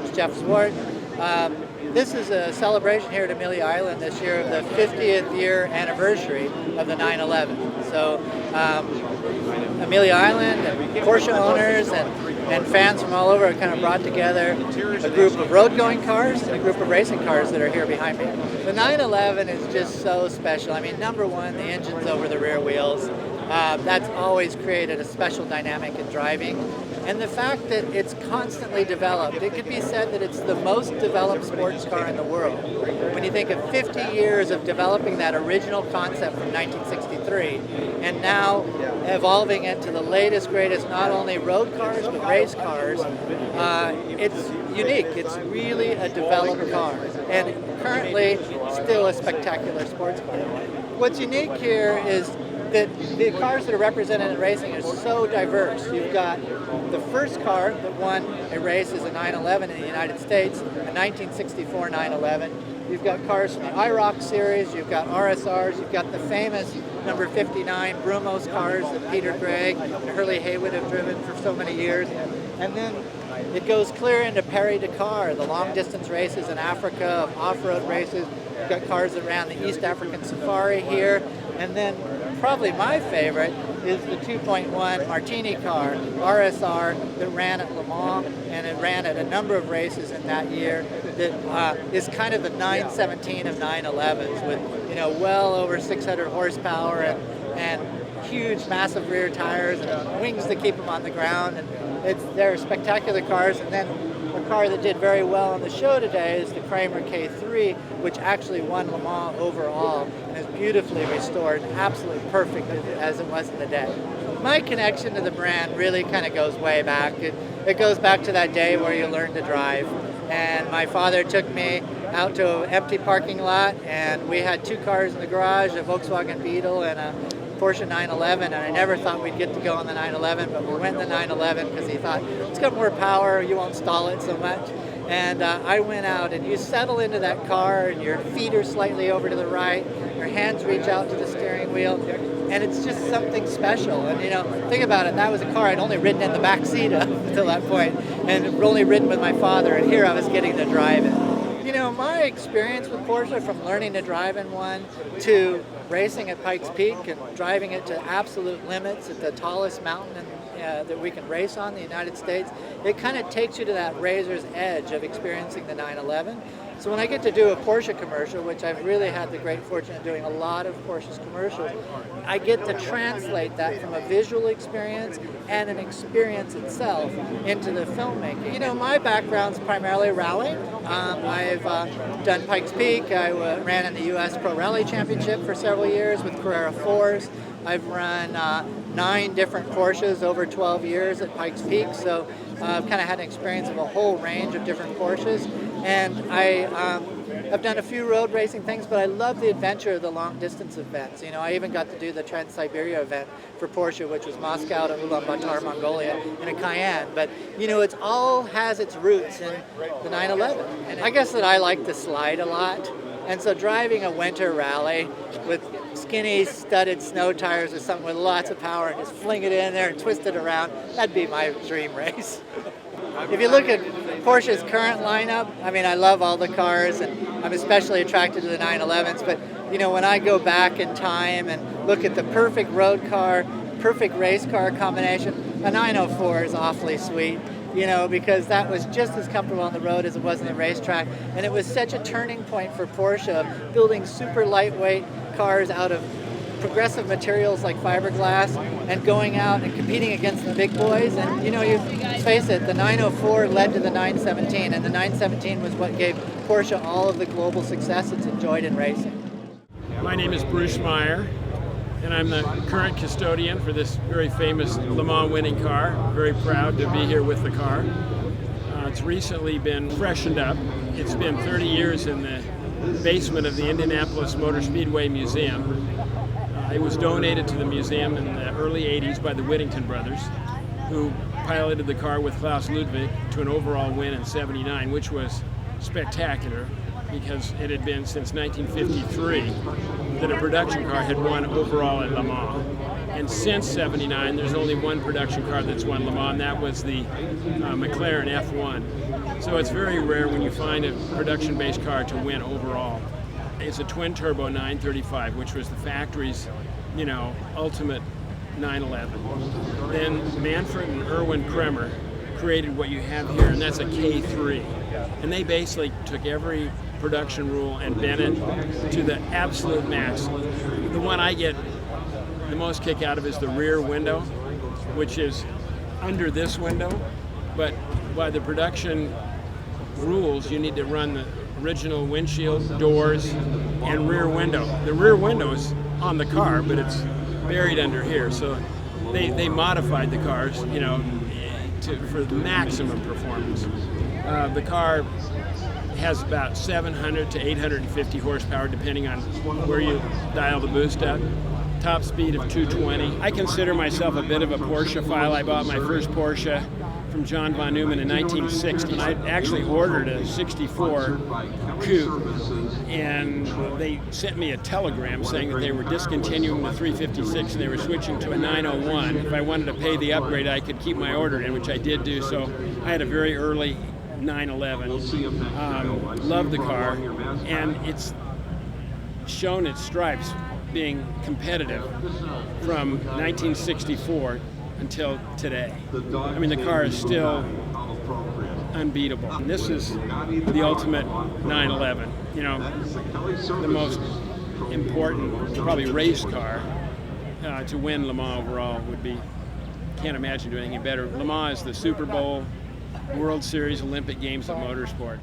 name's Jeff Swart. This is a celebration here at Amelia Island this year of the 50th year anniversary of the 911. So Amelia Island and Porsche owners and fans from all over are kind of brought together a group of road-going cars and a group of racing cars that are here behind me. The 911 is just so special. I mean, number one, the engine's over the rear wheels. That's always created a special dynamic in driving. And the fact that it's constantly developed, it could be said that it's the most developed sports car in the world. When you think of 50 years of developing that original concept from 1963, and now evolving it to the latest, greatest, not only road cars, but race cars, it's unique. It's really a developed car, and currently still a spectacular sports car. What's unique here is that the cars that are represented in racing are so diverse. You've got the first car that won a race is a 911 in the United States, a 1964 911. You've got cars from the IROC series, you've got RSRs, you've got the famous number 59 Brumos cars that Peter Gregg and Hurley Haywood have driven for so many years. And then it goes clear into Paris-Dakar, the long-distance races in Africa, off-road races. You've got cars that ran the East African Safari here. And then probably my favorite is the 2.1 Martini car, RSR, that ran at Le Mans, and it ran at a number of races in that year that is kind of the 917 of 911s with, well over 600 horsepower and huge, massive rear tires and wings to keep them on the ground. And they're spectacular cars. And then a car that did very well on the show today is the Kramer K3, which actually won Le Mans overall and is beautifully restored, absolutely perfect as it was in the day. My connection to the brand really kind of goes way back. It goes back to that day where you learned to drive. And my father took me out to an empty parking lot, and we had two cars in the garage, a Volkswagen Beetle and a Porsche 911, and I never thought we'd get to go on the 911, but we went in the 911 because he thought, it's got more power, you won't stall it so much. And I went out, and you settle into that car, and your feet are slightly over to the right, your hands reach out to the steering wheel, and it's just something special. And think about it, that was a car I'd only ridden in the back seat up until that point, and only ridden with my father, and here I was getting to drive it. My experience with Porsche, from learning to drive in one to racing at Pikes Peak and driving it to absolute limits at the tallest mountain that we can race on in the United States, it kind of takes you to that razor's edge of experiencing the 911. So when I get to do a Porsche commercial, which I've really had the great fortune of doing a lot of Porsche's commercials, I get to translate that from a visual experience and an experience itself into the filmmaking. My background's primarily rallying. I've done Pikes Peak. I ran in the U.S. Pro Rally Championship for several years with Carrera 4s. I've run 9 different Porsches over 12 years at Pikes Peak, so I've kind of had an experience of a whole range of different Porsches. And I've done a few road racing things, but I love the adventure of the long-distance events. I even got to do the Trans-Siberia event for Porsche, which was Moscow to Ulaanbaatar, Mongolia, in a Cayenne. But, it all has its roots in the 911. And I guess that I like to slide a lot. And so driving a winter rally with skinny, studded snow tires or something with lots of power and just fling it in there and twist it around, that'd be my dream race. If you look at Porsche's current lineup, I love all the cars, and I'm especially attracted to the 911s, but when I go back in time and look at the perfect road car, perfect race car combination, a 904 is awfully sweet, because that was just as comfortable on the road as it was in the racetrack, and it was such a turning point for Porsche, building super lightweight cars out of progressive materials like fiberglass and going out and competing against the big boys. And you face it, the 904 led to the 917, and the 917 was what gave Porsche all of the global success it's enjoyed in racing. My name is Bruce Meyer, and I'm the current custodian for this very famous Le Mans winning car. Very proud to be here with the car. It's recently been freshened up. It's been 30 years in the basement of the Indianapolis Motor Speedway Museum. It was donated to the museum in the early 80s by the Whittington brothers, who piloted the car with Klaus Ludwig to an overall win in '79, which was spectacular because it had been since 1953 that a production car had won overall at Le Mans. And since '79, there's only one production car that's won Le Mans, and that was the McLaren F1. So it's very rare when you find a production-based car to win overall. It's a twin-turbo 935, which was the factory's, ultimate 911. Then Manfred and Erwin Kremer created what you have here, and that's a K3. And they basically took every production rule and bent it to the absolute max. The one I get the most kick out of is the rear window, which is under this window, but by the production rules, you need to run the original windshield, doors, and rear window. The rear window is on the car, but it's buried under here. So they modified the cars, for the maximum performance. The car has about 700 to 850 horsepower, depending on where you dial the boost up. Top speed of 220. I consider myself a bit of a Porsche-phile. I bought my first Porsche from John von Neumann in 1960. I actually ordered a 64 coupe, and they sent me a telegram saying that they were discontinuing the 356 and they were switching to a 901. If I wanted to pay the upgrade, I could keep my order in, which I did do. So I had a very early 911. Love the car, and it's shown its stripes being competitive from 1964 until today. I mean, the car is still unbeatable. And this is the ultimate 911. The most important, probably race car to win Le Mans overall would be, can't imagine doing anything better. Le Mans is the Super Bowl, World Series, Olympic Games of motorsport.